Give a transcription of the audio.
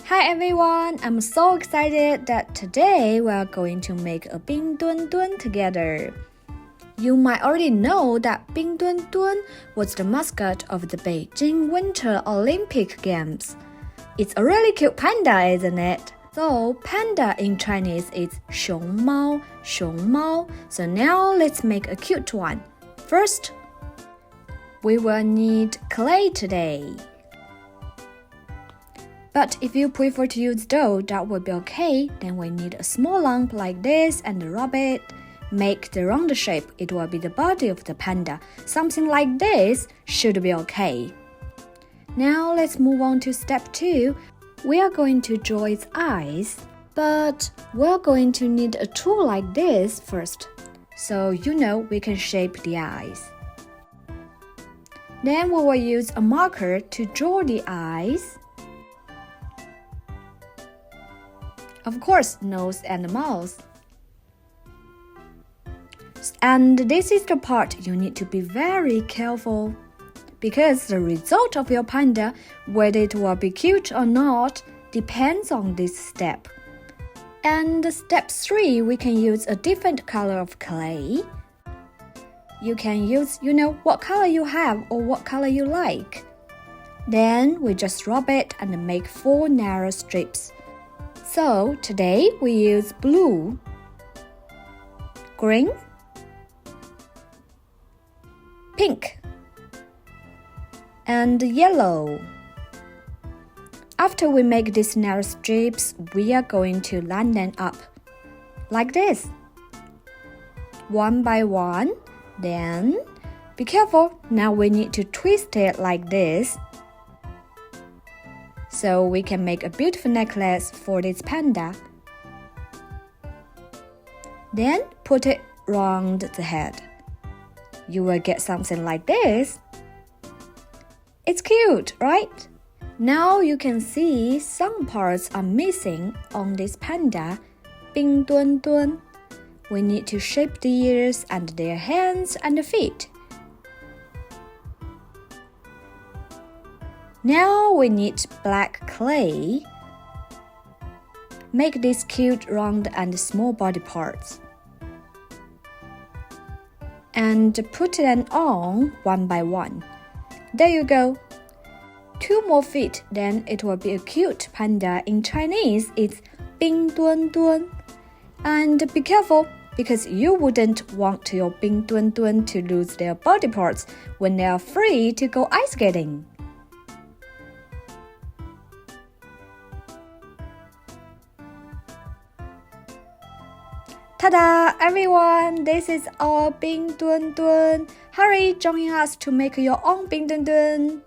Hi everyone, I'm so excited that today we are going to make a Bing Dun Dun together. You might already know that Bing Dun Dun was the mascot of the Beijing Winter Olympic Games. It's a really cute panda, isn't it? So panda in Chinese is 熊猫, 熊猫. So now let's make a cute one. First, we will need clay today.But if you prefer to use dough, that would be okay. Then we need a small lump like this and rub it. Make the round shape. It will be the body of the panda. Something like this should be okay. Now let's move on to step 2. We are going to draw its eyes. But we're going to need a tool like this first. So you know we can shape the eyes. Then we will use a marker to draw the eyes.Of course, nose and mouth. And this is the part you need to be very careful. Because the result of your panda, whether it will be cute or not, depends on this step. And step 3, we can use a different color of clay. You can use, what color you have or what color you like. Then we just rub it and make 4 narrow strips.So today we use blue, green, pink, and yellow. After we make these narrow strips, we are going to line them up like this. One by one. Then, be careful, now we need to twist it like this.So we can make a beautiful necklace for this panda. Then put it round the head. You will get something like this. It's cute, right? Now you can see some parts are missing on this panda, Bing Dun Dun. We need to shape the ears and their hands and feet.Now we need black clay. Make these cute round and small body parts. And put them on one by one. There you go. 2 more feet, then it will be a cute panda. In Chinese, it's Bing Dun Dun. And be careful, because you wouldn't want your Bing Dun Dun to lose their body parts when they are free to go ice skating.Ta-da, everyone! This is our Bing Dun Dun. Hurry, join us to make your own Bing Dun Dun.